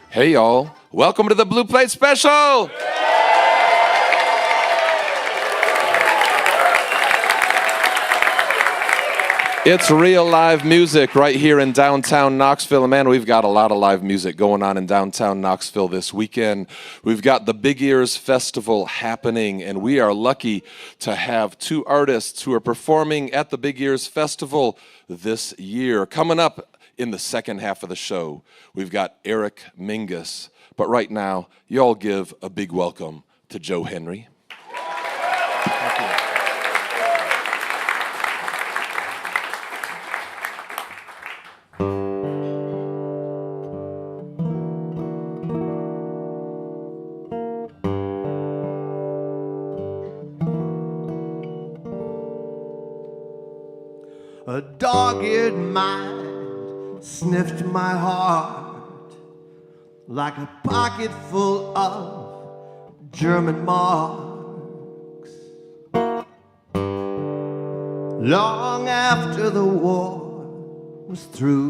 Hey y'all, welcome to the Blue Plate Special! It's real live music right here in downtown Knoxville. And man, we've got a lot of live music going on in downtown Knoxville this weekend. We've got the Big Ears Festival happening, and we are lucky to have two artists who are performing at the Big Ears Festival this year. Coming up in the second half of the show, we've got Eric Mingus. But right now, y'all give a big welcome to Joe Henry. Thank you. A dog-eared mind sniffed my heart like a pocket full of German marks. Long after the war was through,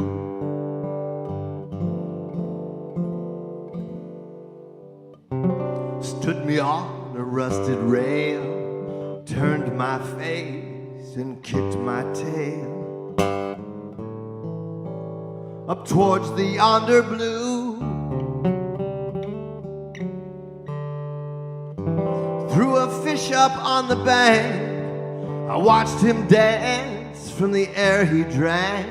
stood me on a rusted rail, turned my face and kicked my tail up towards the yonder blue. Threw a fish up on the bank, I watched him dance from the air he drank.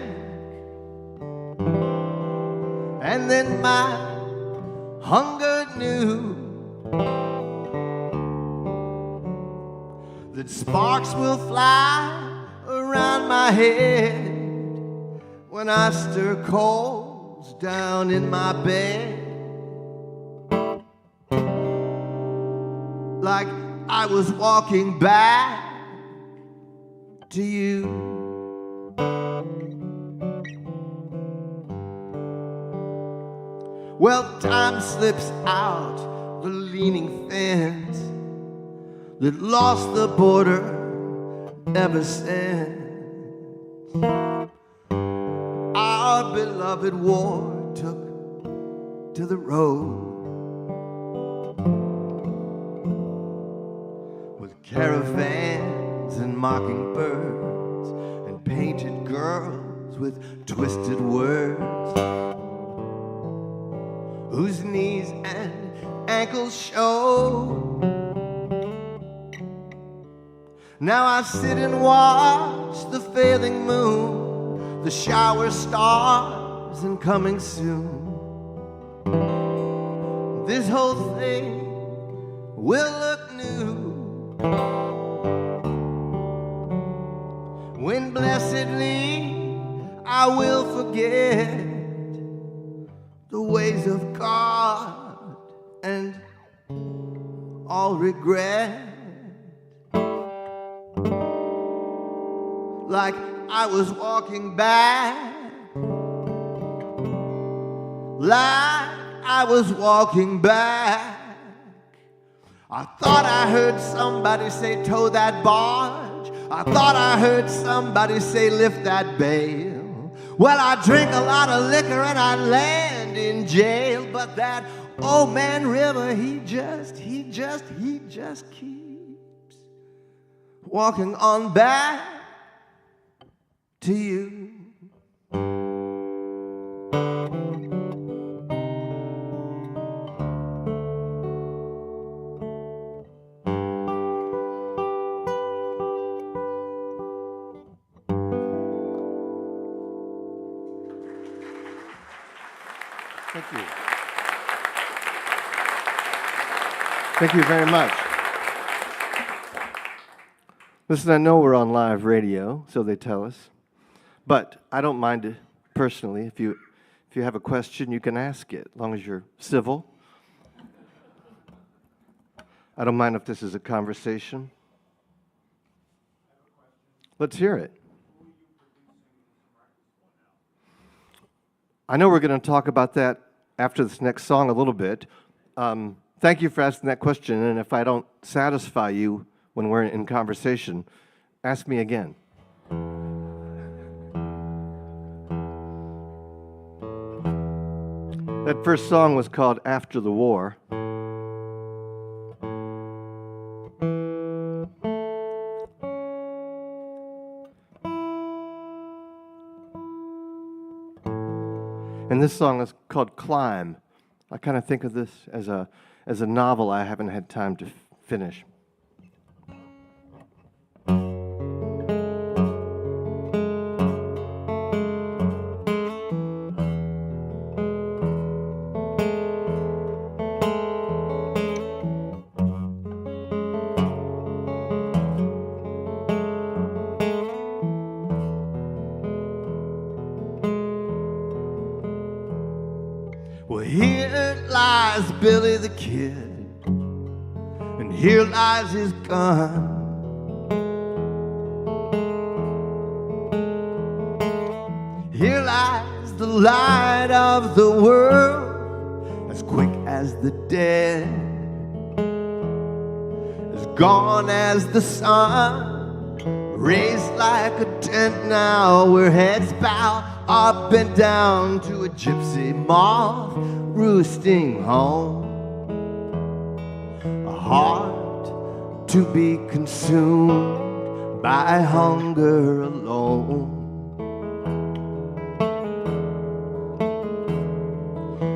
And then my hunger knew that sparks will fly around my head when I stir coals down in my bed. Like I was walking back to you. Well, time slips out the leaning fence that lost the border ever since our beloved war took to the road. Caravans and mockingbirds and painted girls with twisted words, whose knees and ankles show. Now I sit and watch the failing moon, the shower stars and coming soon. This whole thing will look new when blessedly I will forget the ways of God and all regret. Like I was walking back, like I was walking back. I thought I heard somebody say, tow that barge. I thought I heard somebody say, lift that bale. Well, I drink a lot of liquor and I land in jail. But that old man River, he just keeps walking on back to you. Thank you. Thank you very much. Listen, I know we're on live radio, so they tell us, but I don't mind it personally. If you have a question, you can ask it, as long as you're civil. I don't mind if this is a conversation. Let's hear it. I know we're going to talk about that after this next song a little bit. Thank you for asking that question, and if I don't satisfy you when we're in conversation, ask me again. That first song was called After the War. And this song is called Climb. I kind of think of this as a novel I haven't had time to finish. Well, here lies Billy the Kid, and here lies his gun. Here lies the light of the world, as quick as the dead, as gone as the sun, raised like a tent now, where heads bow up and down to a gypsy moth roosting home, a heart to be consumed by hunger alone.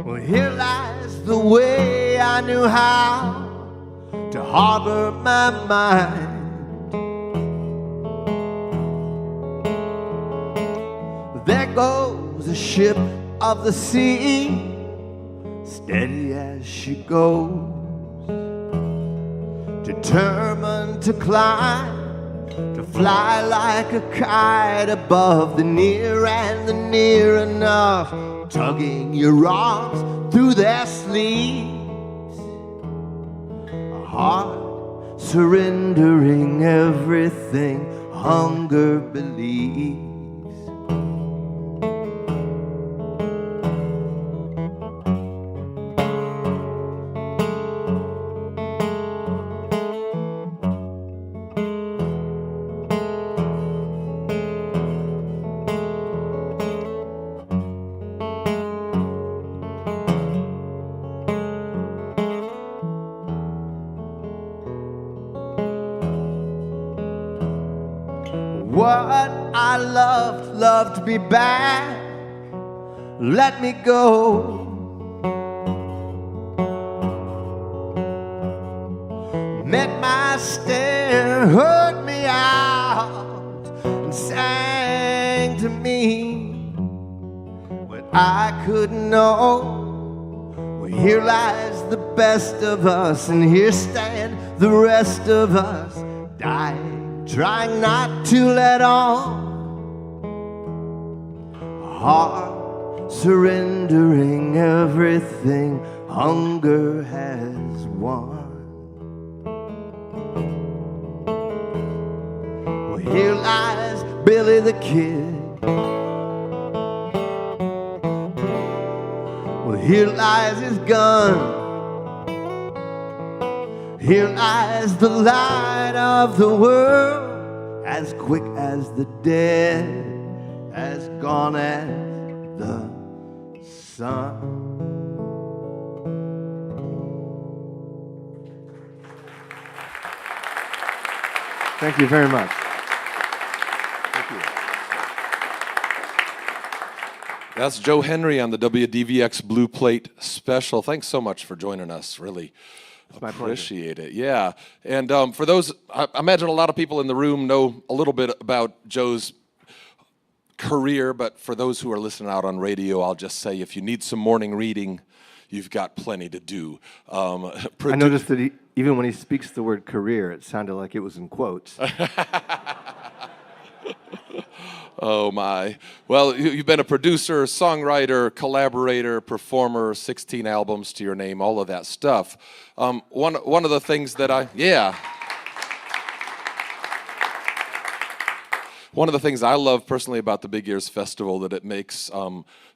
Well, here lies the way I knew how to harbor my mind. There goes a ship of the sea, steady as she goes, determined to climb, to fly like a kite above the near and the near enough, tugging your arms through their sleeves, a heart surrendering everything hunger believes. What I loved me back, let me go. Met my stare, heard me out, and sang to me what I couldn't know. Well, here lies the best of us, and here stand the rest of us, dying, trying not to let on. A heart surrendering everything hunger has won. Well, here lies Billy the Kid. Well, here lies his gun. Here lies the light of the world, as quick as the dead, as gone as the sun. Thank you very much. Thank you. That's Joe Henry on the WDVX Blue Plate Special. Thanks so much for joining us, really. My Appreciate it, yeah. And for those, I imagine a lot of people in the room know a little bit about Joe's career, but for those who are listening out on radio, I'll just say if you need some morning reading, you've got plenty to do. I noticed that even when he speaks the word career, it sounded like it was in quotes. Oh my. Well, you've been a producer, songwriter, collaborator, performer, 16 albums to your name, all of that stuff. One of the things that one of the things I love personally about the Big Ears Festival, that it makes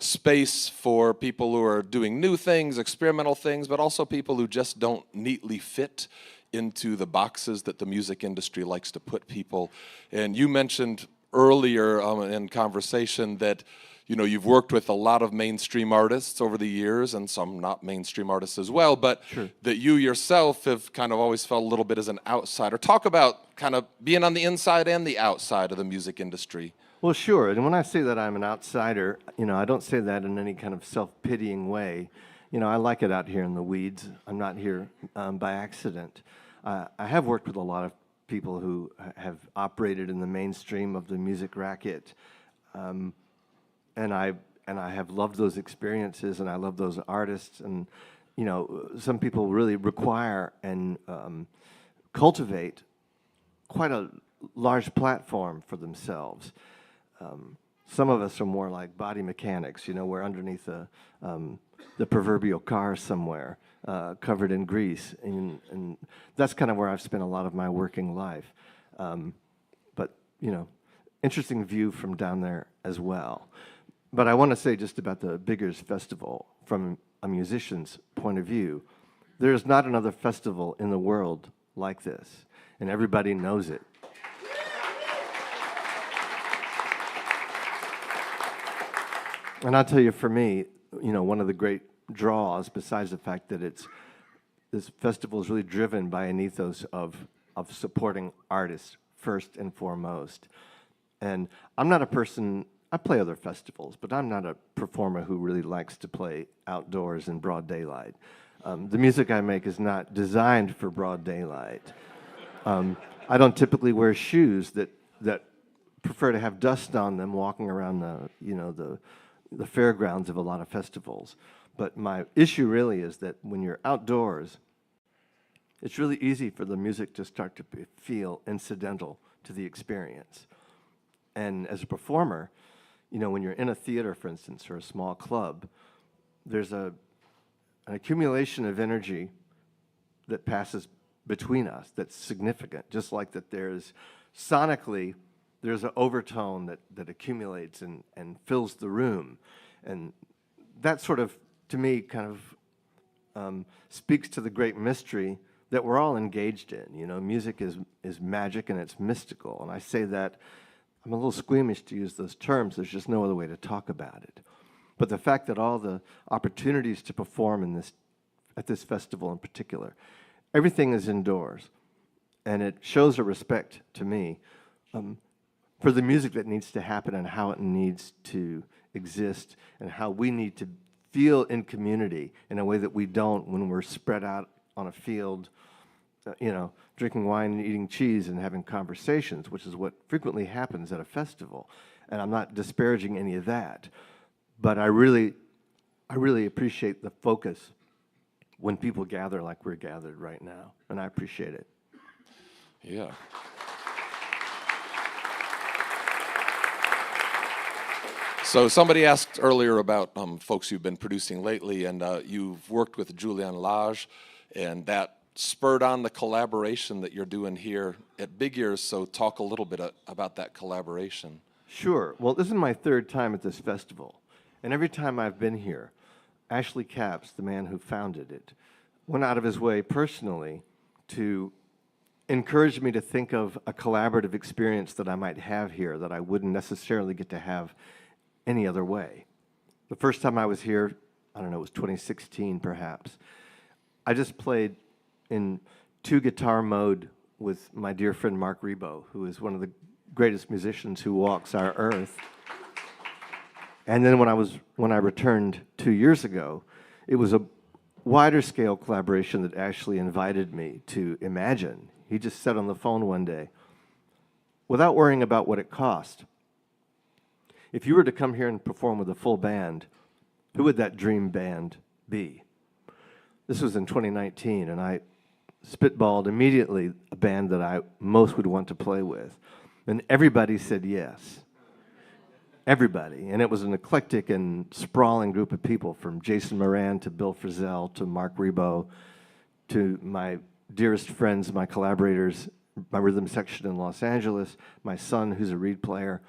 space for people who are doing new things, experimental things, but also people who just don't neatly fit into the boxes that the music industry likes to put people. And you mentioned earlier in conversation that you've worked with a lot of mainstream artists over the years, and some not mainstream artists as well, but Sure. that you yourself have kind of always felt a little bit as an outsider. Talk about kind of being on the inside and the outside of the music industry. Well, sure. And when I say that I'm an outsider, I don't say that in any kind of self-pitying way. I like it out here in the weeds. I'm not here by accident. I have worked with a lot of people who have operated in the mainstream of the music racket. And I have loved those experiences, and I love those artists. And some people really require and cultivate quite a large platform for themselves. Some of us are more like body mechanics. We're underneath the proverbial car somewhere, covered in grease, and that's kind of where I've spent a lot of my working life. But interesting view from down there as well. But I want to say just about the Big Ears Festival from a musician's point of view. There is not another festival in the world like this, and everybody knows it. And I'll tell you, for me, one of the great draws, besides the fact that this festival is really driven by an ethos of supporting artists first and foremost. And I'm not a person. I play other festivals, but I'm not a performer who really likes to play outdoors in broad daylight. The music I make is not designed for broad daylight. I don't typically wear shoes that prefer to have dust on them walking around the fairgrounds of a lot of festivals. But my issue really is that when you're outdoors, it's really easy for the music to start to feel incidental to the experience. And as a performer, when you're in a theater, for instance, or a small club, there's an accumulation of energy that passes between us that's significant, just like that sonically, there's an overtone that accumulates and fills the room. And that sort of, to me, kind of speaks to the great mystery that we're all engaged in. Music is magic and it's mystical. And I say that, I'm a little squeamish to use those terms. There's just no other way to talk about it. But the fact that all the opportunities to perform at this festival in particular, everything is indoors. And it shows a respect to me for the music that needs to happen and how it needs to exist and how we need to feel in community in a way that we don't when we're spread out on a field, drinking wine and eating cheese and having conversations, which is what frequently happens at a festival. And I'm not disparaging any of that, but I really appreciate the focus when people gather like we're gathered right now, and I appreciate it. Yeah. So somebody asked earlier about folks you've been producing lately, and you've worked with Julian Lage, and that spurred on the collaboration that you're doing here at Big Ears. So talk a little bit about that collaboration. Sure. Well, this is my third time at this festival, and every time I've been here, Ashley Capps, the man who founded it, went out of his way personally to encourage me to think of a collaborative experience that I might have here that I wouldn't necessarily get to have any other way. The first time I was here, I don't know, it was 2016 perhaps, I just played in two-guitar mode with my dear friend Mark Ribot, who is one of the greatest musicians who walks our earth. And then when I returned 2 years ago, it was a wider scale collaboration that Ashley invited me to imagine. He just said on the phone one day, without worrying about what it cost, if you were to come here and perform with a full band, who would that dream band be? This was in 2019, and I spitballed immediately a band that I most would want to play with. And everybody said yes. Everybody. And it was an eclectic and sprawling group of people, from Jason Moran to Bill Frisell to Mark Ribot to my dearest friends, my collaborators, my rhythm section in Los Angeles, my son who's a reed player.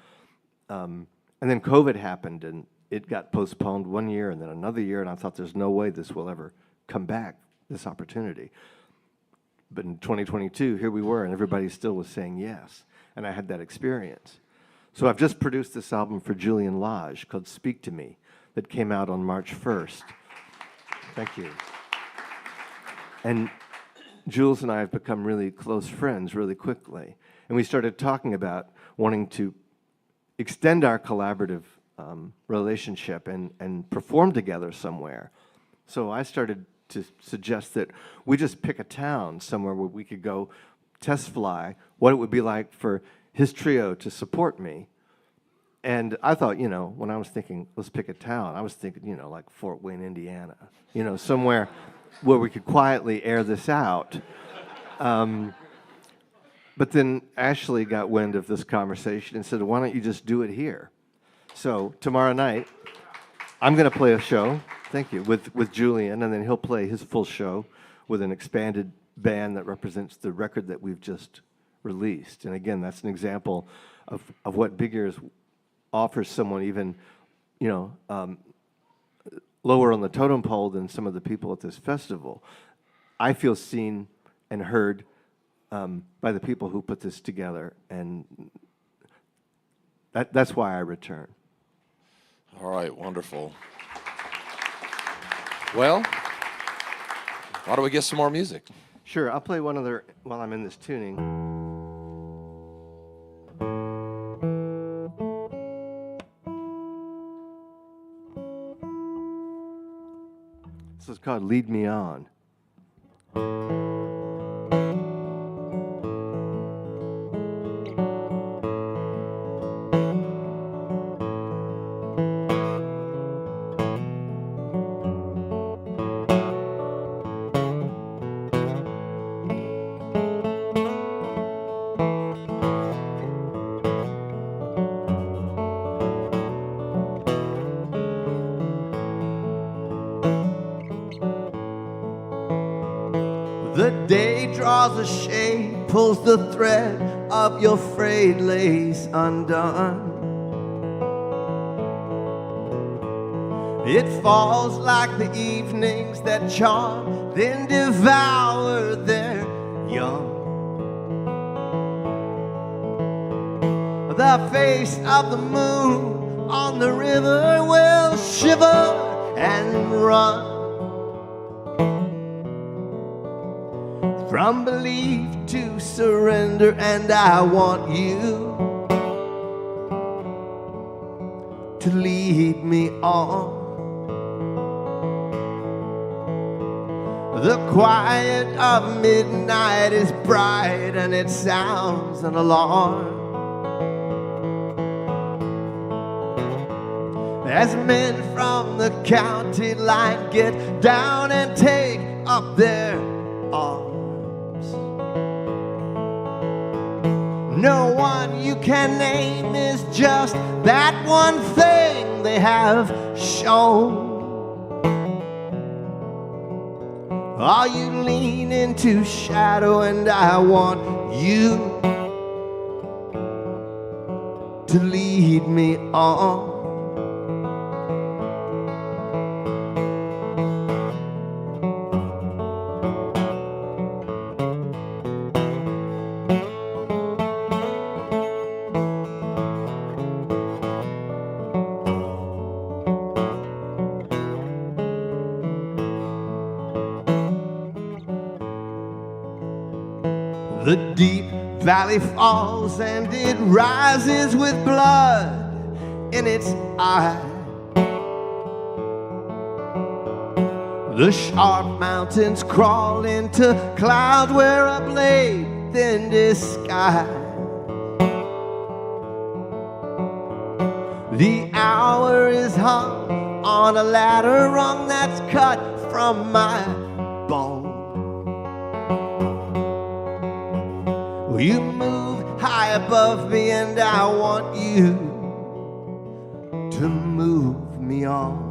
And then COVID happened, and it got postponed 1 year and then another year, and I thought there's no way this will ever come back, this opportunity. But in 2022, here we were, and everybody still was saying yes, and I had that experience. So I've just produced this album for Julian Lage called Speak to Me that came out on March 1st. Thank you. And Jules and I have become really close friends really quickly. And we started talking about wanting to extend our collaborative relationship and perform together somewhere. So I started to suggest that we just pick a town somewhere where we could go test fly what it would be like for his trio to support me. And I thought, you know, when I was thinking, let's pick a town, I was thinking, you know, like Fort Wayne, Indiana, you know, somewhere where we could quietly air this out. But then Ashley got wind of this conversation and said, why don't you just do it here? So tomorrow night, I'm going to play a show, thank you, with Julian, and then he'll play his full show with an expanded band that represents the record that we've just released. And again, that's an example of what Big Ears offers someone even, you know, lower on the totem pole than some of the people at this festival. I feel seen and heard by the people who put this together, and that's why I return. All right, wonderful. Well, why don't we get some more music? Sure, I'll play one other while I'm in this tuning. This is called Lead Me On. The day draws a shade, pulls the thread of your frayed lace undone. It falls like the evenings that charm, then devour their young. The face of the moon on the river will shiver and run. From belief to surrender, and I want you to lead me on. The quiet of midnight is bright, and it sounds an alarm. As men from the county line get down and take up their arms. No one you can name is just that one thing they have shown. Oh, you lean into shadow, and I want you to lead me on. The deep valley falls, and it rises with blood in its eye. The sharp mountains crawl into clouds where a blade then disguise. The hour is hung on a ladder rung that's cut from my bone. You move high above me, and I want you to move me on.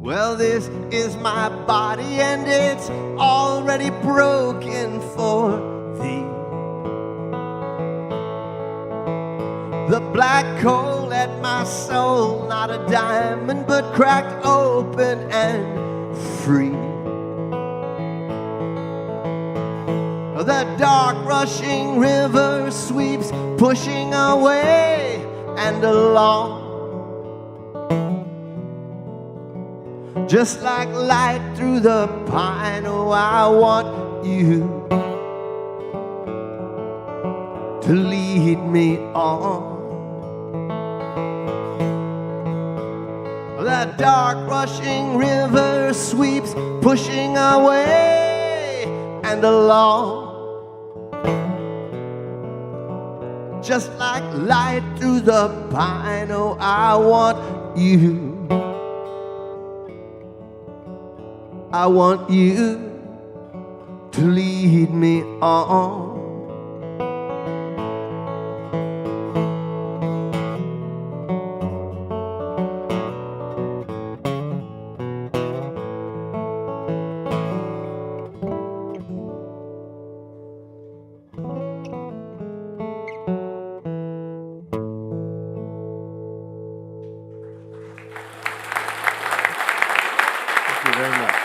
Well, this is my body, and it's already broken for thee. The black coal at my soul, not a diamond, but cracked open and free. The dark rushing river sweeps, pushing away and along. Just like light through the pine, oh, I want you to lead me on. The dark rushing river sweeps, pushing away and along. Just like light through the pine, oh, I want you. I want you to lead me on. Thank you very much.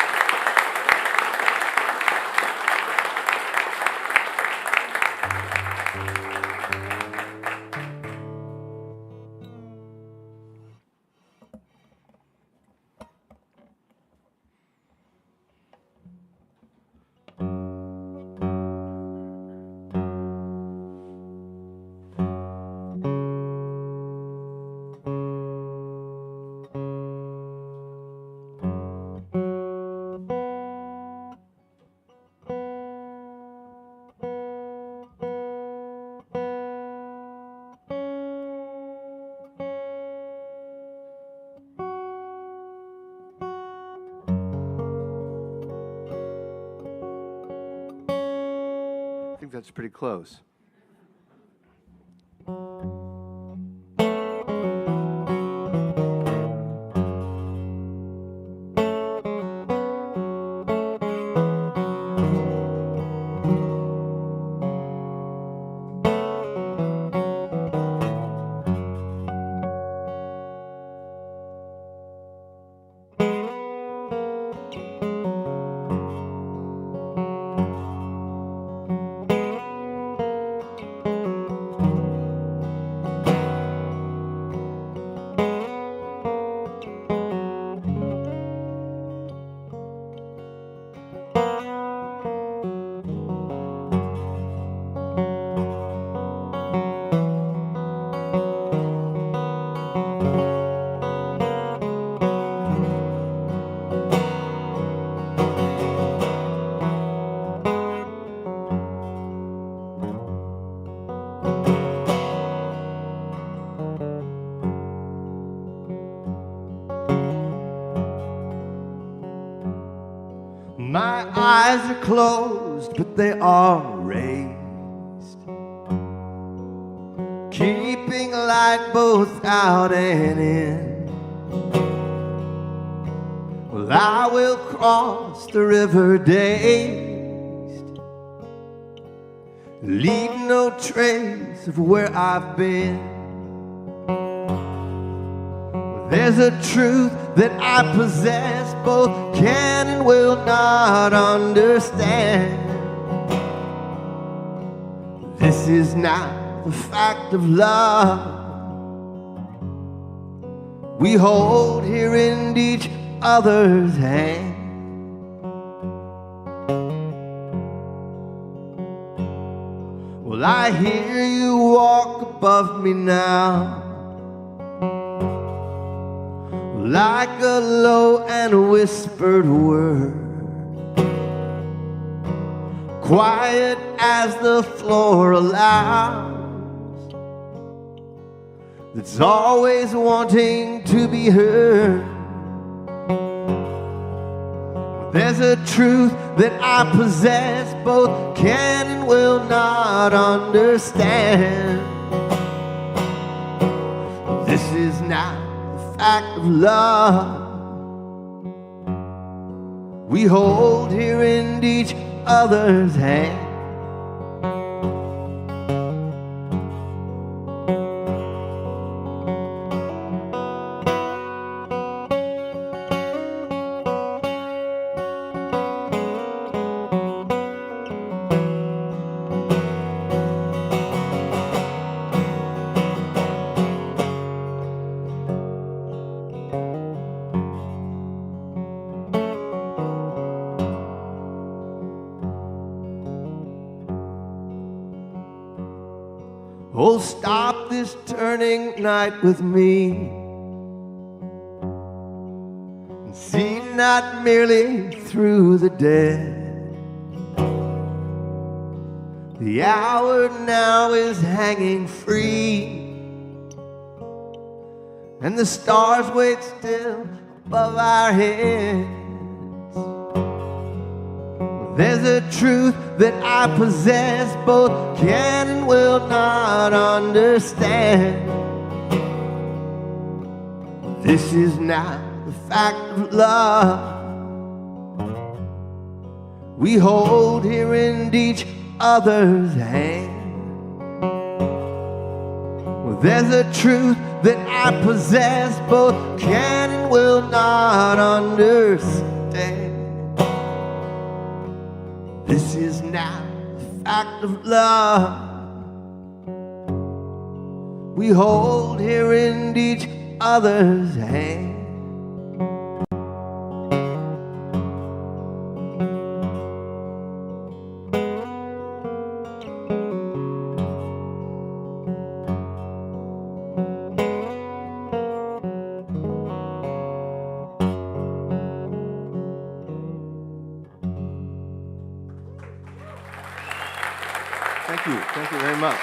I think that's pretty close. My eyes are closed, but they are raised, keeping light both out and in. Well, I will cross the river dazed, leave no trace of where I've been. There's a truth that I possess, both can and will not understand. This is not the fact of love we hold here in each other's hand. Well, I hear you walk above me now, like a low and whispered word, quiet as the floor allows, that's always wanting to be heard. There's a truth that I possess, both can and will not understand. This is not act of love we hold here in each other's hand. Oh, stop this turning night with me, and see not merely through the dead. The hour now is hanging free, and the stars wait still above our heads. There's a truth that I possess, both can and will not understand. This is not the fact of love we hold here in each other's hand. Well, there's a truth that I possess, both can and will not understand. This is not the fact of love we hold here in each other's hand. Thank you very much.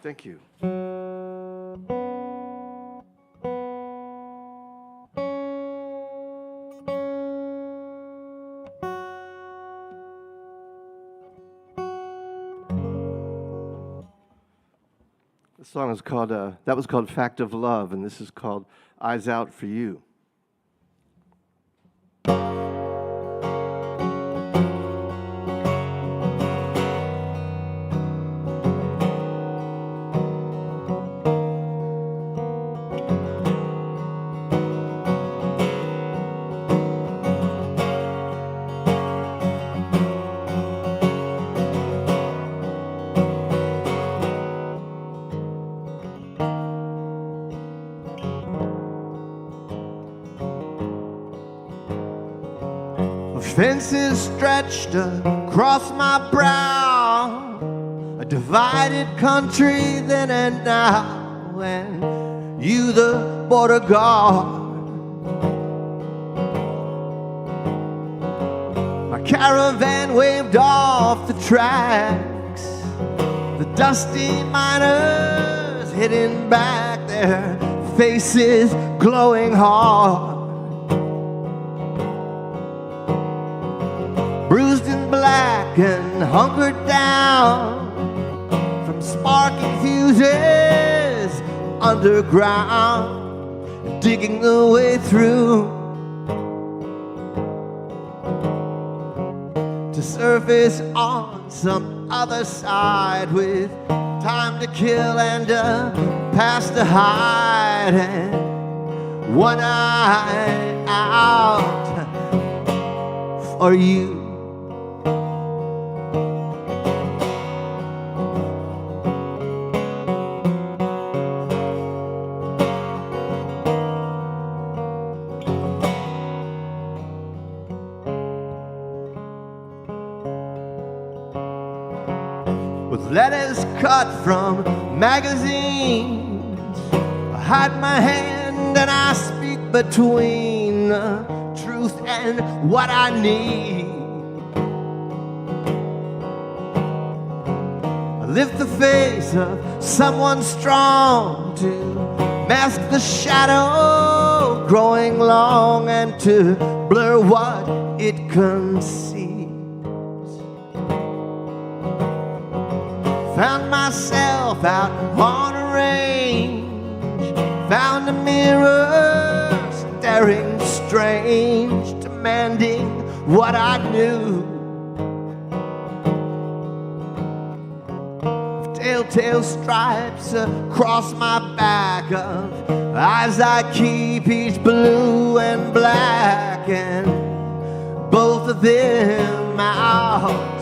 Thank you. The song is called, that was called Fact of Love, and this is called Eyes Out for You. Fences stretched across my brow, a divided country then and now, and you the border guard. My caravan waved off the tracks, the dusty miners hitting back, their faces glowing hard. Bruised and black and hunkered down from sparking fuses underground, digging the way through to surface on some other side with time to kill and a past to hide, and one eye out for you. With letters cut from magazines, I hide my hand and I speak between the truth and what I need. I lift the face of someone strong to mask the shadow growing long and to blur what it conceals. Found myself out on a range, found a mirror staring strange, demanding what I knew. Telltale stripes across my back, of eyes I keep, each blue and black, and both of them out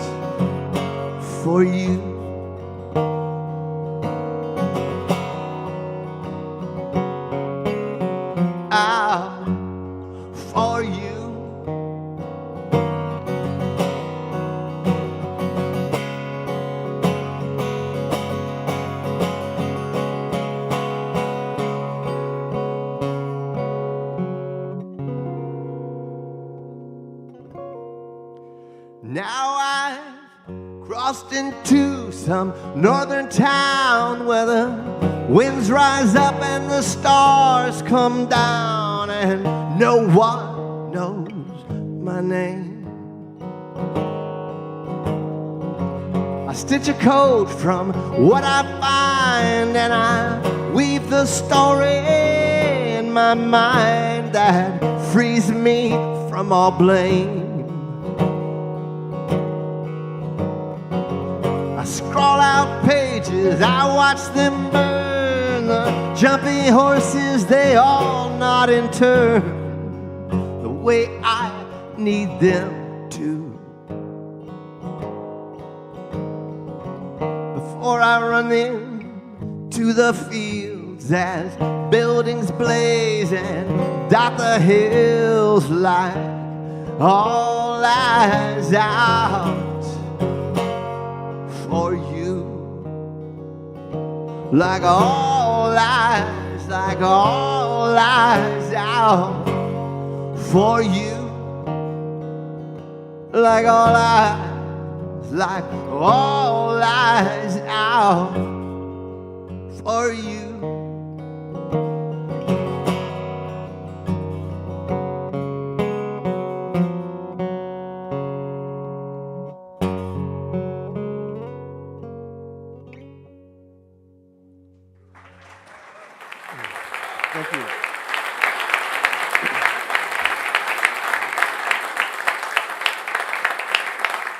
for you. Out for you. Now I've crossed into some northern town where the winds rise up and the stars come down, and no one knows my name. I stitch a code from what I find, and I weave the story in my mind that frees me from all blame. I scroll out pages, I watch them burn. The jumpy horses, they all nod in turn the way I need them to. Before I run into the fields as buildings blaze and dot the hills like all eyes out for you, like all eyes out for you, like all eyes out for you. Thank you.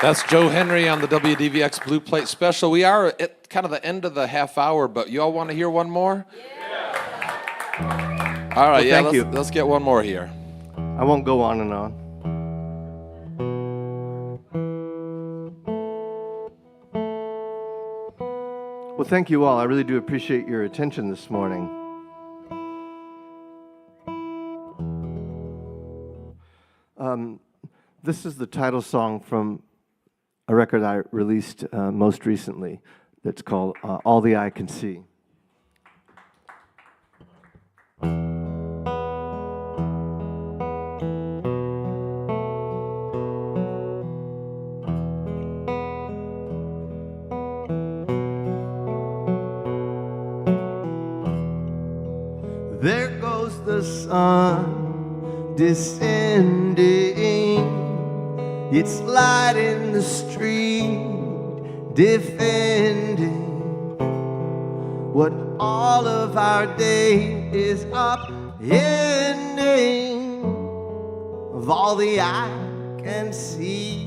That's Joe Henry on the WDVX Blue Plate Special. We are at kind of the end of the half hour, but you all want to hear one more? Yeah. All right, Well, thank you. let's get one more here. I won't go on and on. Well, thank you all. I really do appreciate your attention this morning. This is the title song from a record I released most recently that's called All the Eye Can See. There goes the sun descending, its light in the street, defending what all of our day is upending of all the eye can see.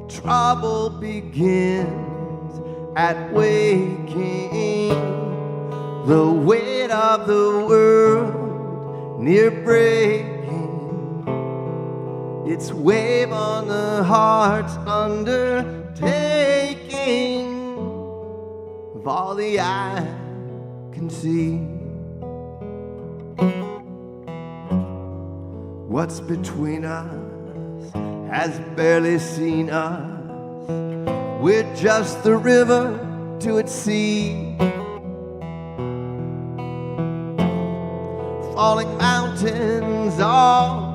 Trouble begins at waking, the weight of the world near breaking, its wave on the heart's undertaking of all the eye can see. What's between us has barely seen us. We're just the river to its sea. Falling mountains all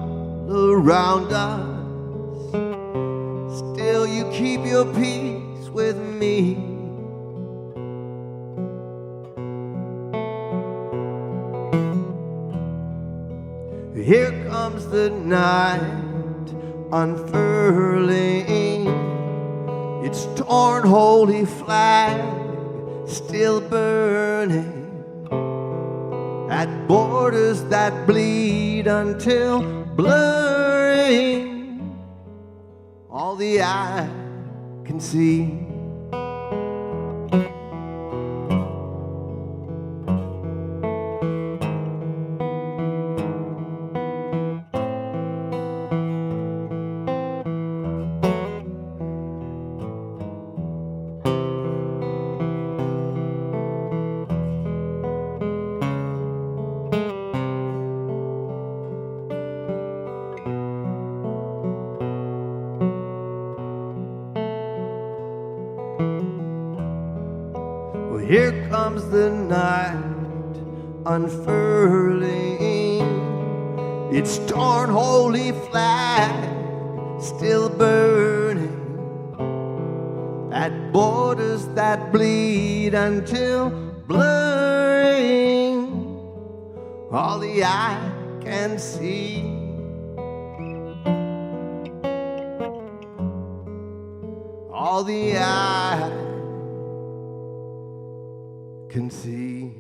around us, still you keep your peace with me. Here comes the night unfurling, its torn holy flag still burning at borders that bleed until blurring all the eye can see. Here comes the night unfurling, its torn holy flag still burning at borders that bleed until blurring all the eye can see. All the eye can see.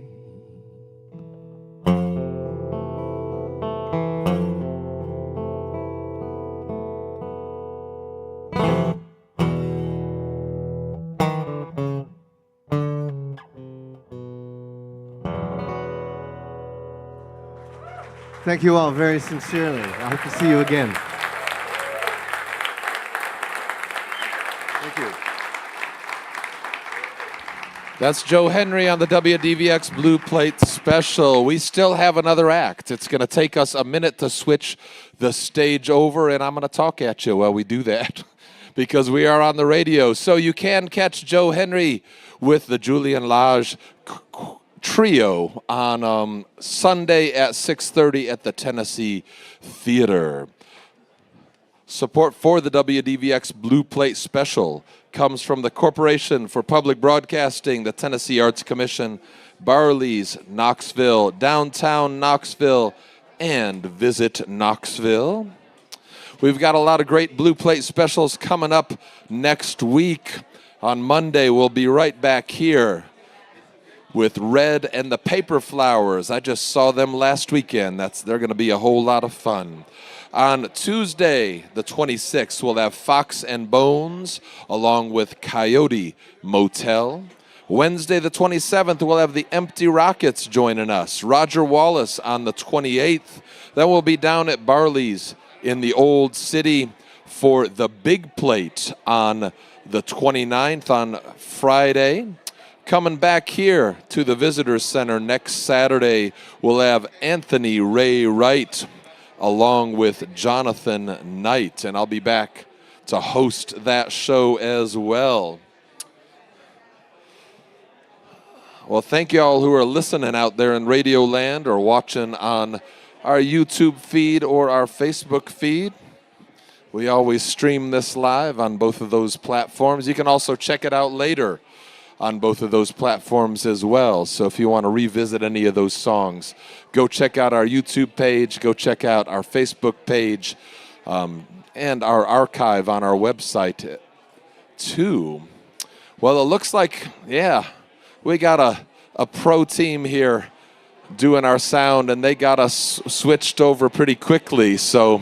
Thank you all very sincerely. I hope to see you again. Thank you. That's Joe Henry on the WDVX Blue Plate Special. We still have another act. It's going to take us a minute to switch the stage over, and I'm going to talk at you while we do that because we are on the radio. So you can catch Joe Henry with the Julian Lage Trio on Sunday at 6:30 at the Tennessee Theater. Support for the WDVX Blue Plate Special comes from the Corporation for Public Broadcasting, the Tennessee Arts Commission, Barley's Knoxville, Downtown Knoxville, and Visit Knoxville. We've got a lot of great Blue Plate specials coming up next week. On Monday, we'll be right back here with Red and the Paper Flowers. I just saw them last weekend. They're going to be a whole lot of fun. On Tuesday, the 26th, we'll have Fox and Bones along with Coyote Motel. Wednesday, the 27th, we'll have the Empty Rockets joining us. Roger Wallace on the 28th. Then we'll be down at Barley's in the Old City for the Big Plate on the 29th on Friday. Coming back here to the Visitor Center next Saturday, we'll have Anthony Ray Wright along with Jonathan Knight, and I'll be back to host that show as well. Well, thank you all who are listening out there in Radio Land or watching on our YouTube feed or our Facebook feed. We always stream this live on both of those platforms. You can also check it out later on both of those platforms as well. So if you want to revisit any of those songs, go check out our YouTube page, go check out our Facebook page, and our archive on our website too. Well, it looks like, we got a pro team here doing our sound, and they got us switched over pretty quickly. So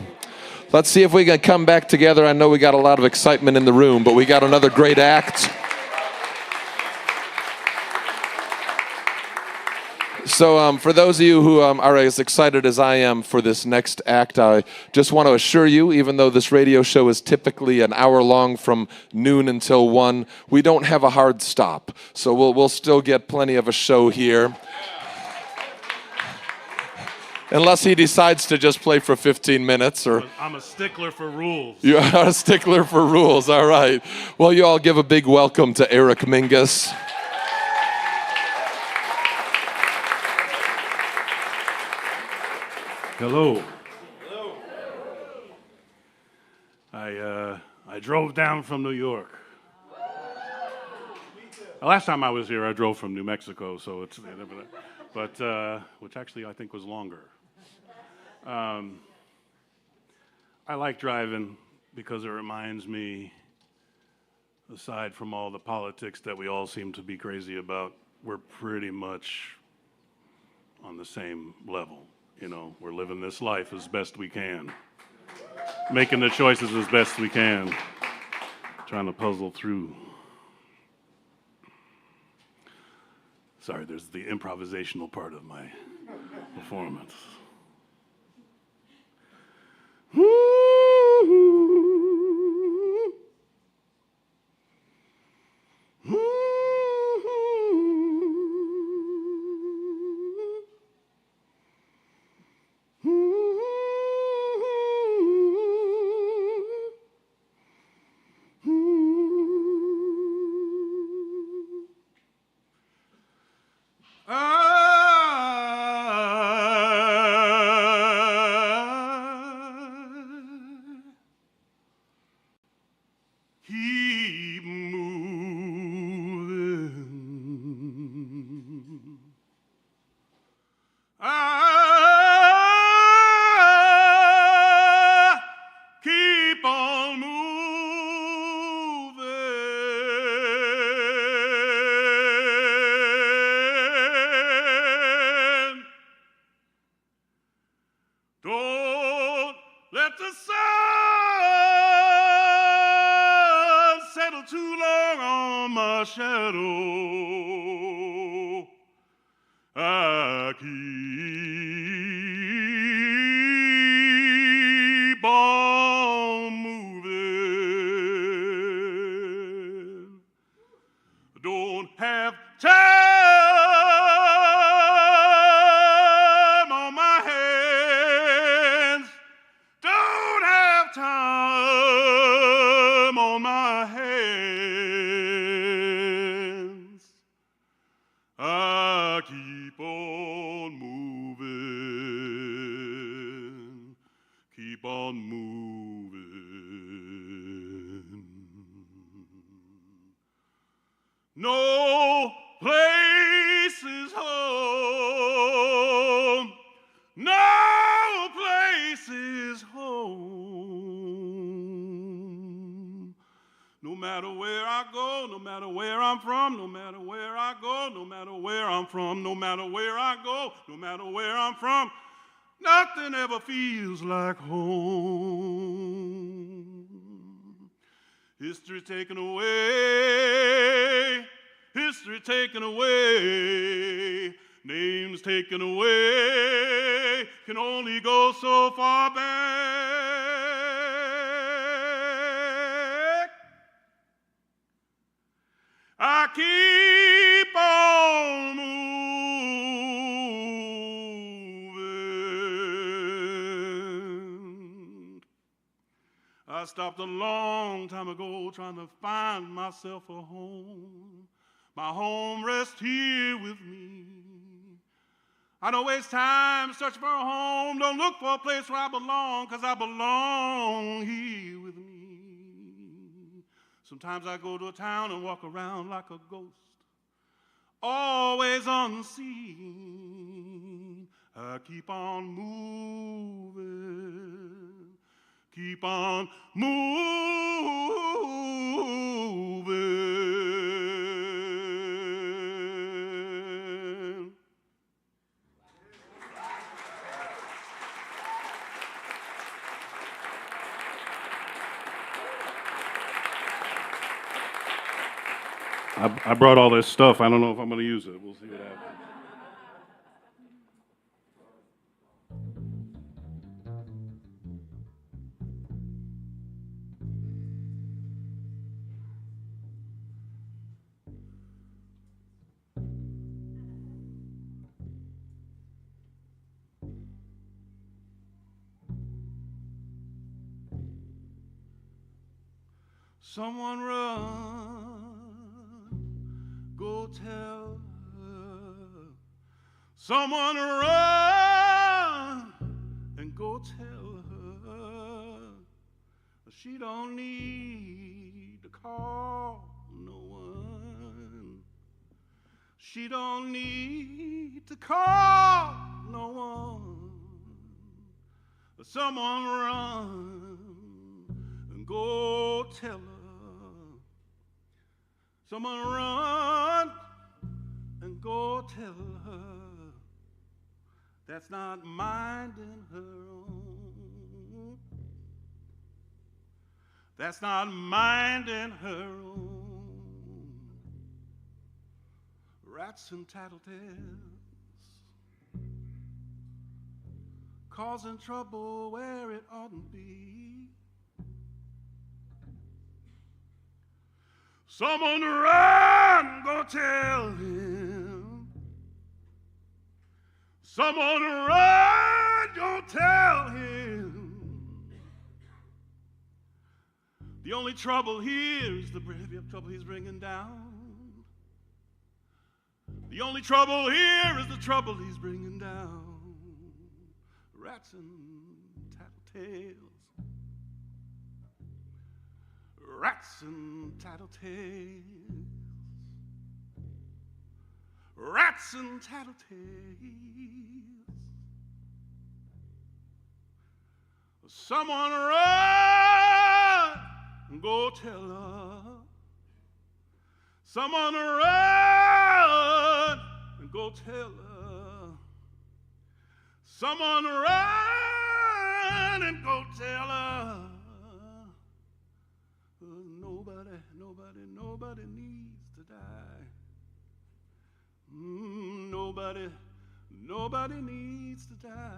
let's see if we can come back together. I know we got a lot of excitement in the room, but we got another great act. So for those of you who are as excited as I am for this next act, I just want to assure you, even though this radio show is typically an hour long from noon until 1, we don't have a hard stop. So we'll still get plenty of a show here. Unless he decides to just play for 15 minutes. I'm a stickler for rules. You are a stickler for rules, all right. Well, you all give a big welcome to Eric Mingus. Hello. I drove down from New York. Last time I was here, I drove from New Mexico, so it's but which actually I think was longer. I like driving because it reminds me, aside from all the politics that we all seem to be crazy about, we're pretty much on the same level. You know, we're living this life as best we can, making the choices as best we can, trying to puzzle through. Sorry, there's the improvisational part of my performance. let the sun settle too long on my shadow. I keep on moving. Don't have time on my hands. Don't have time on my hands. I keep on moving. Keep on moving. No place is home. No place is home. No matter where I go, no matter where I'm from, no matter where I go, no matter where I'm from, no matter where I go, no matter where I'm from, nothing ever feels like home. History taken away, history taken away, names taken away, can only go so far back. I keep on moving. I stopped a long time ago trying to find myself a home. My home rests here with me. I don't waste time searching for a home. Don't look for a place where I belong, 'cause I belong here with me. Sometimes I go to a town and walk around like a ghost, always unseen. I keep on moving, keep on moving. I brought all this stuff. I don't know if I'm going to use it. We'll see what happens. Someone run, go tell her. Someone run and go tell her. She don't need to call no one. She don't need to call no one. Someone run and go tell her. Someone run and go tell her that's not minding her own. That's not minding her own. Rats and tattletales causing trouble where it oughtn't be. Someone run, go tell him. Someone run, go tell him. The only trouble here is the trouble he's bringing down. The only trouble here is the trouble he's bringing down. Rats and tattletales. Rats and tattletales. Rats and tattletales. Someone run and go tell her. Someone run and go tell her. Someone run run and go tell her. Nobody needs to die. Nobody needs to die.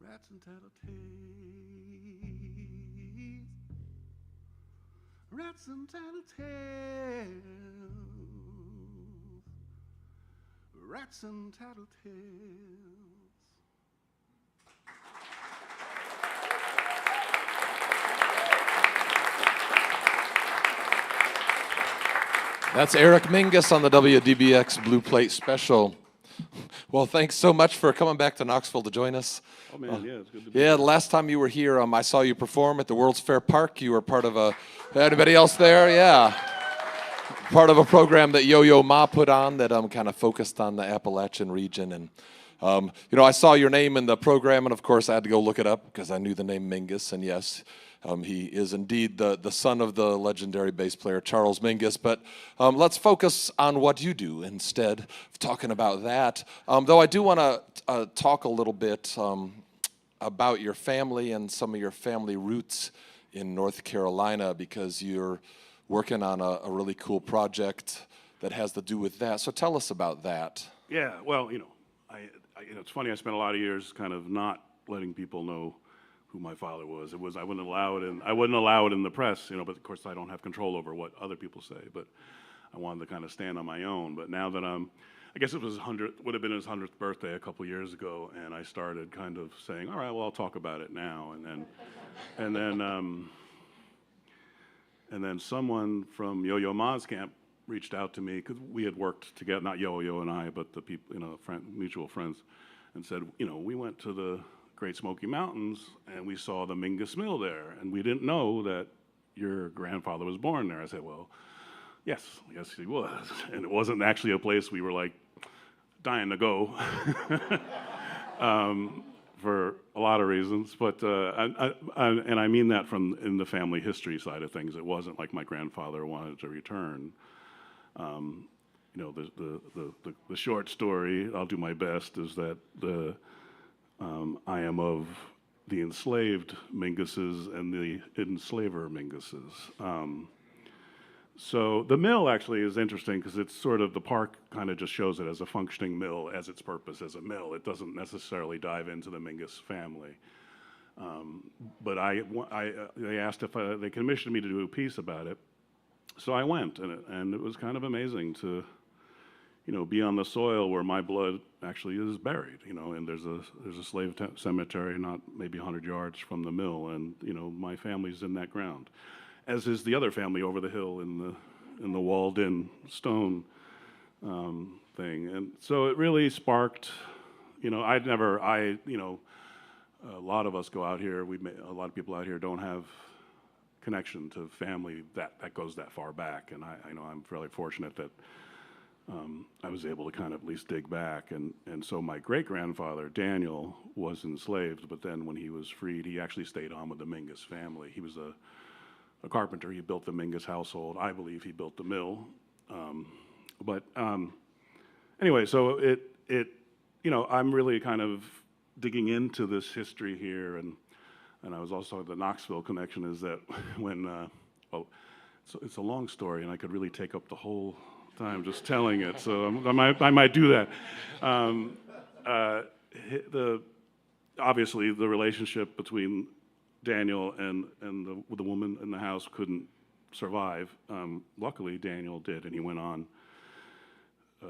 Rats and tattletales. Rats and tattletales. Rats and tattletales. That's Eric Mingus on the WDVX Blue Plate Special. Well, thanks so much for coming back to Knoxville to join us. Oh, man, yeah, it's good to be Yeah, here. the last time you were here, I saw you perform at the World's Fair Park. You were part of anybody else there? Yeah. Part of a program that Yo-Yo Ma put on that kind of focused on the Appalachian region. And, I saw your name in the program, and of course I had to go look it up because I knew the name Mingus. And yes, he is indeed the son of the legendary bass player Charles Mingus. But let's focus on what you do instead of talking about that. Though I do want to talk a little bit about your family and some of your family roots in North Carolina, because you're working on a really cool project that has to do with that. So tell us about that. Yeah, well, it's funny. I spent a lot of years kind of not letting people know who my father was. I wouldn't allow it in the press, but of course I don't have control over what other people say. But I wanted to kind of stand on my own. But now that I guess it was would have been his 100th birthday a couple years ago, and I started kind of saying, all right, well, I'll talk about it now, and then someone from Yo-Yo Ma's camp reached out to me because we had worked together, not Yo-Yo and I, but the people, mutual friends, and said, we went to the Great Smoky Mountains and we saw the Mingus Mill there, and we didn't know that your grandfather was born there. I said, well, yes, he was, and it wasn't actually a place we were like dying to go for a lot of reasons, but I mean that from in the family history side of things. It wasn't like my grandfather wanted to return. The short story, I'll do my best, is that I am of the enslaved Minguses and the enslaver Minguses. So the mill actually is interesting because it's sort of, the park kind of just shows it as a functioning mill as its purpose as a mill. It doesn't necessarily dive into the Mingus family. But they asked if they commissioned me to do a piece about it. So I went, and it was kind of amazing to, be on the soil where my blood actually is buried, and there's a slave cemetery not maybe 100 yards from the mill, and, my family's in that ground, as is the other family over the hill in the walled-in stone thing. And so it really sparked, a lot of us go out here, a lot of people out here don't have connection to family that goes that far back, and I know I'm fairly fortunate that I was able to kind of at least dig back, and so my great-grandfather, Daniel, was enslaved, but then when he was freed, he actually stayed on with the Mingus family. He was a carpenter. He built the Mingus household. I believe he built the mill. Anyway, so I'm really kind of digging into this history here, and I was also, the Knoxville connection is that when, it's a long story, and I could really take up the whole time just telling it, so I might do that. Obviously, the relationship between Daniel and the woman in the house couldn't survive. Luckily, Daniel did, and he went on,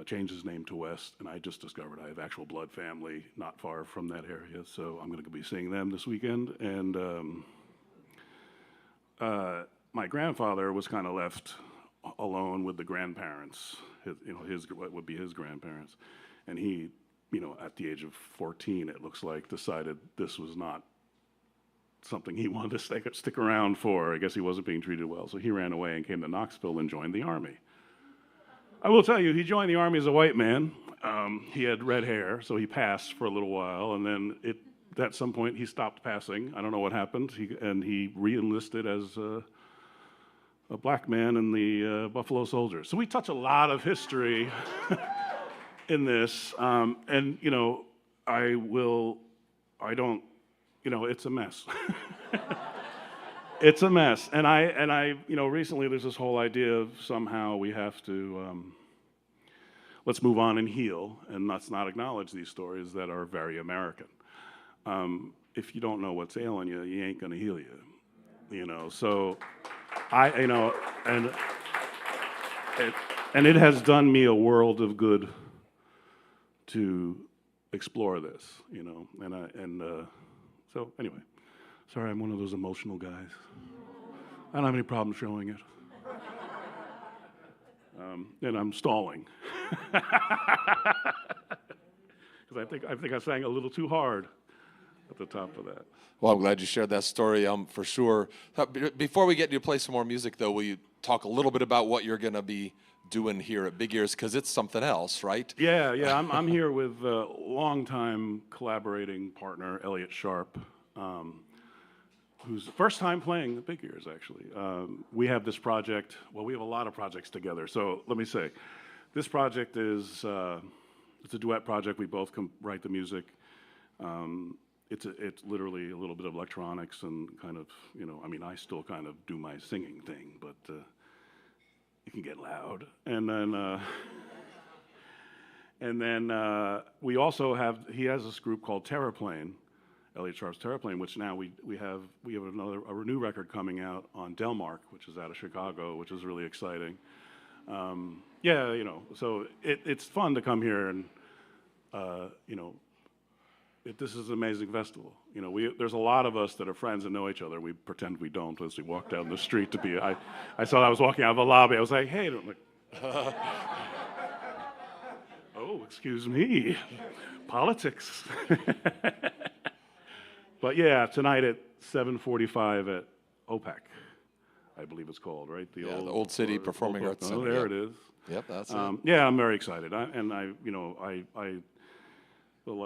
changed his name to West, and I just discovered I have actual blood family not far from that area, so I'm going to be seeing them this weekend. And my grandfather was kind of left alone with the grandparents, what would be his grandparents, and he, at the age of 14, it looks like, decided this was not something he wanted to stick around for. I guess he wasn't being treated well, so he ran away and came to Knoxville and joined the Army. I will tell you, he joined the Army as a white man. He had red hair, so he passed for a little while, and then at some point he stopped passing. I don't know what happened, and he re-enlisted as a black man in the Buffalo Soldiers. So we touch a lot of history in this, and I don't it's a mess. It's a mess. And I, recently there's this whole idea of somehow we have to, let's move on and heal, and let's not acknowledge these stories that are very American. If you don't know what's ailing you, you ain't gonna heal you. So and it has done me a world of good to explore this, so anyway, sorry, I'm one of those emotional guys. I don't have any problem showing it. And I'm stalling. Because I think I sang a little too hard at the top of that. Well, I'm glad you shared that story, for sure. Before we get you to play some more music, though, will you talk a little bit about what you're going to be doing here at Big Ears? Because it's something else, right? Yeah. I'm here with a longtime collaborating partner, Elliot Sharp, who's the first time playing the Big Ears, actually. We have this project. Well, we have a lot of projects together. So let me say, this project is it's a duet project. We both write the music. It's literally a little bit of electronics and kind of, I still kind of do my singing thing, but it can get loud. And then we also he has this group called Terraplane, Elliot Sharp's Terraplane, which now we have a new record coming out on Delmark, which is out of Chicago, which is really exciting. So it's fun to come here and, this is an amazing festival. There's a lot of us that are friends and know each other. We pretend we don't as we walk down the street to be. I saw I was walking out of the lobby. I was like, hey, I'm like, oh, excuse me, politics. But yeah, tonight at 7:45 at OPEC, I believe it's called, right? The Old City Performing Arts Center. Oh, there it is. Yep, that's it. Yeah, I'm very excited.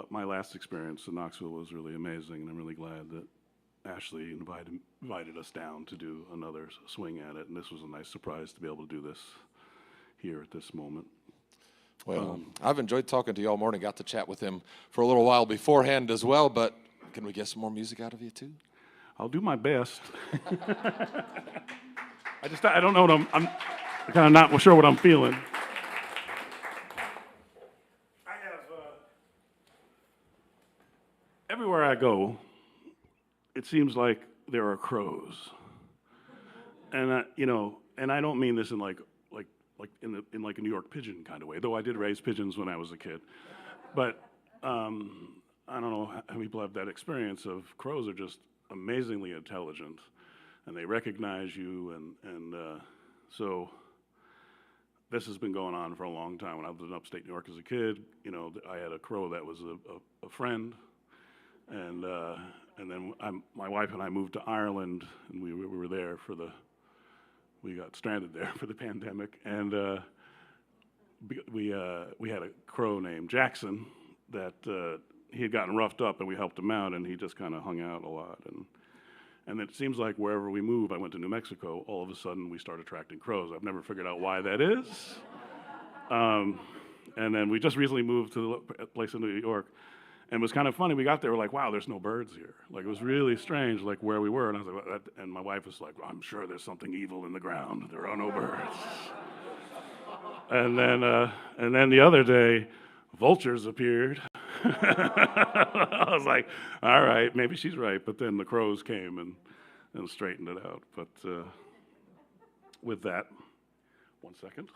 My last experience in Knoxville was really amazing, and I'm really glad that Ashley invited us down to do another swing at it, and this was a nice surprise to be able to do this here at this moment. Well, I've enjoyed talking to you all morning. Got to chat with him for a little while beforehand as well, but can we get some more music out of you too? I'll do my best. I don't know what I'm kind of not sure what I'm feeling. Everywhere I go, it seems like there are crows, and and I don't mean this in like in like a New York pigeon kind of way. Though I did raise pigeons when I was a kid, but I don't know how many people have that experience of crows are just amazingly intelligent, and they recognize you, and so this has been going on for a long time. When I lived in upstate New York as a kid, I had a crow that was a friend. And then my wife and I moved to Ireland, and we were there we got stranded there for the pandemic, and we had a crow named Jackson that he had gotten roughed up, and we helped him out, and he just kind of hung out a lot, and it seems like wherever we move, I went to New Mexico, all of a sudden we start attracting crows. I've never figured out why that is. And then we just recently moved to a place in New York. And it was kind of funny. We got there, we're like, wow, there's no birds here. Like, it was really strange, like, where we were. And I was like, and my wife was like, well, I'm sure there's something evil in the ground. There are no birds. And then the other day, vultures appeared. I was like, all right, maybe she's right. But then the crows came and straightened it out. But with that, 1 second.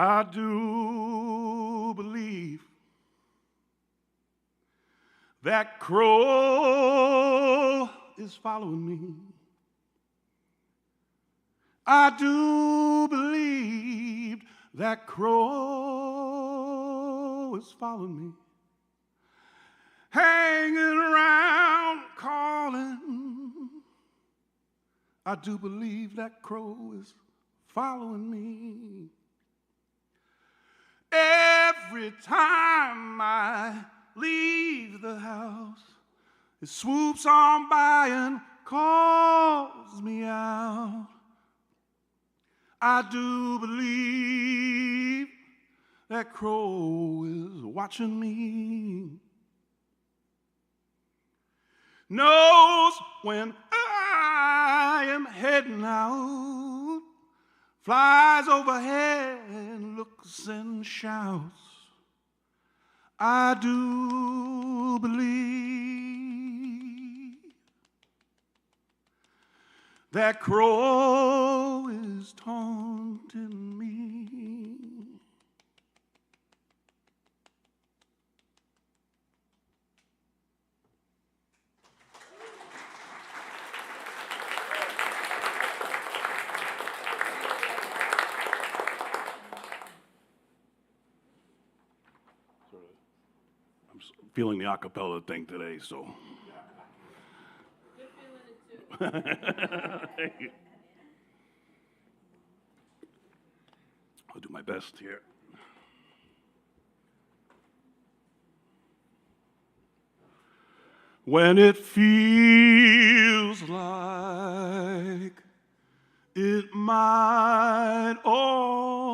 I do believe that crow is following me. I do believe that crow is following me. Hanging around calling. I do believe that crow is following me. Every time I leave the house, it swoops on by and calls me out. I do believe that crow is watching me. Knows when I am heading out, flies overhead and looks and shouts. I do believe that crow is taunting me. I'm feeling the a cappella thing today, so. You're feeling it too. Thank you. I'll do my best here. When it feels like it might all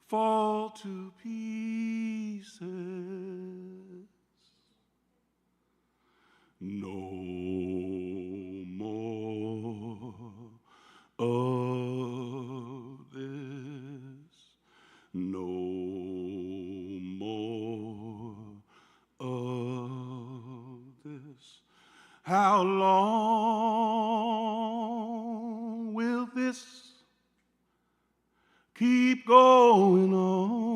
fall to pieces, no more of this, no more of this. How long will this keep going on?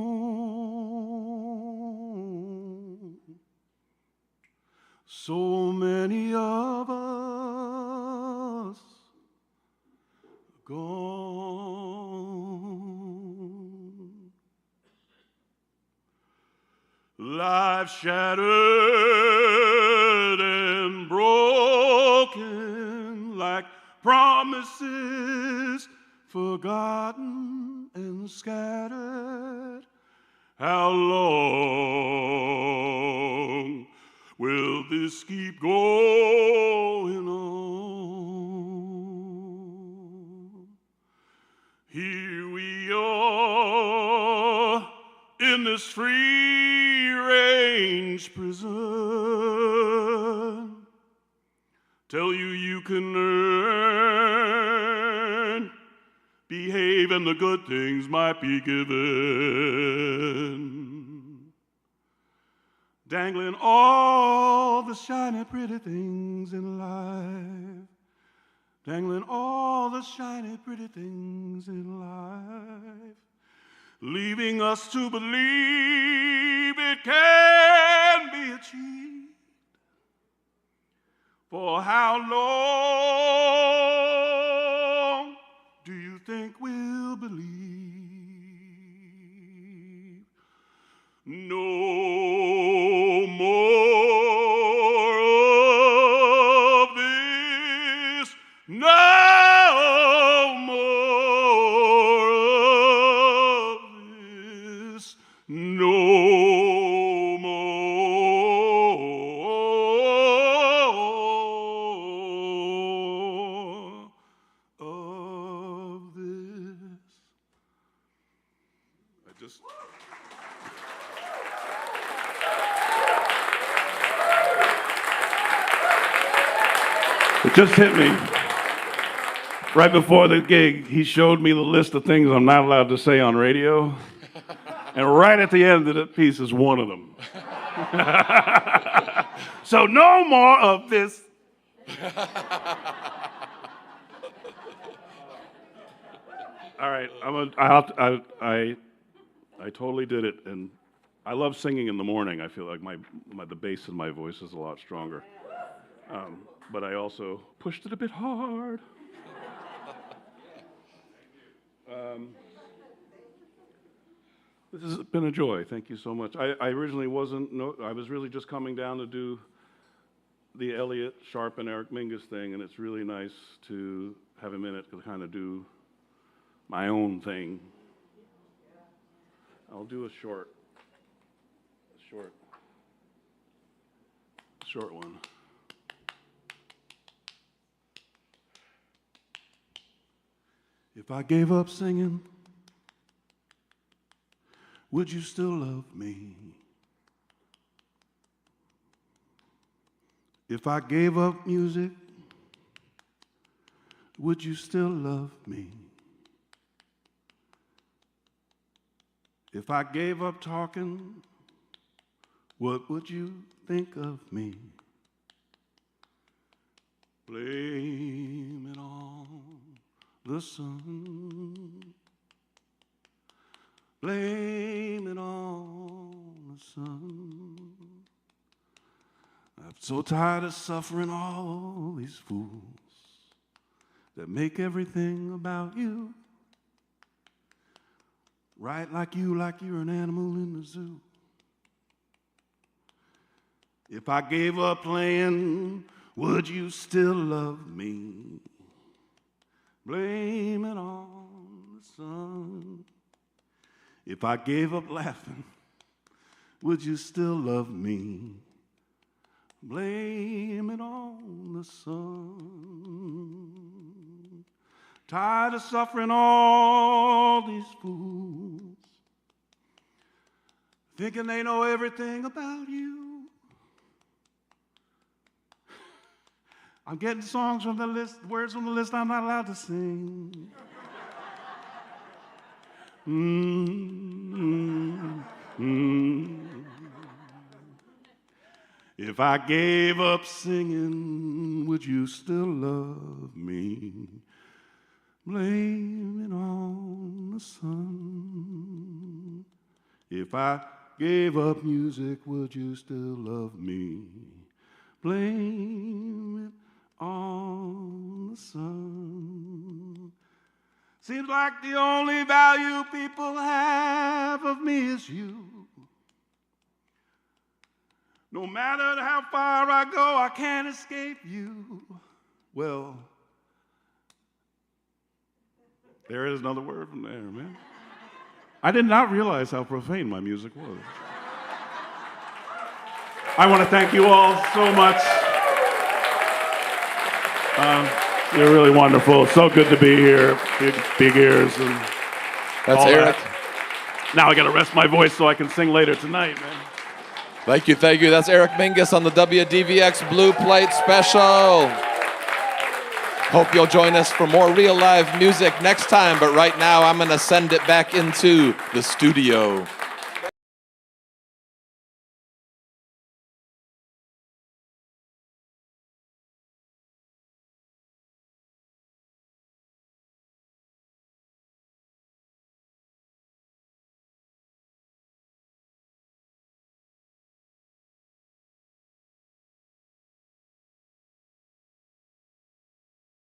So many of us gone. Life shattered and broken like promises forgotten and scattered. How long will this keep going on? Here we are in this free-range prison. Tell you you can earn, behave, and the good things might be given. Dangling all the shiny, pretty things in life. Dangling all the shiny, pretty things in life. Leaving us to believe it can be achieved. For how long do you think we'll believe? No more of this. No more of this. No more of this. I just. It just hit me. Right before the gig, he showed me the list of things I'm not allowed to say on radio. And right at the end of the piece is one of them. So no more of this. All right, I totally did it, and I love singing in the morning. I feel like the bass in my voice is a lot stronger. But I also pushed it a bit hard. This has been a joy. Thank you so much. I originally I was really just coming down to do the Elliott, Sharp, and Eric Mingus thing, and it's really nice to have a minute to kind of do my own thing. I'll do a short one. If I gave up singing, would you still love me? If I gave up music, would you still love me? If I gave up talking, what would you think of me? Blame it on the sun. Blame it on the sun. I'm so tired of suffering all these fools that make everything about you. Right like you're an animal in the zoo. If I gave up playing, would you still love me? Blame it on the sun. If I gave up laughing, would you still love me? Blame it on the sun. Tired of suffering all these fools, thinking they know everything about you. I'm getting songs from the list, words from the list I'm not allowed to sing. If I gave up singing, would you still love me? Blame it on the sun. If I gave up music, would you still love me? Blame it on the sun. Seems like the only value people have of me is you. No matter how far I go, I can't escape you. Well, there is another word from there, man. I did not realize how profane my music was. I want to thank you all so much. You're really wonderful. So good to be here. Big ears and That's all Eric. that. Now I got to rest my voice so I can sing later tonight, man. Thank you, thank you. That's Eric Mingus on the WDVX Blue Plate Special. Hope you'll join us for more real live music next time, but right now I'm going to send it back into the studio.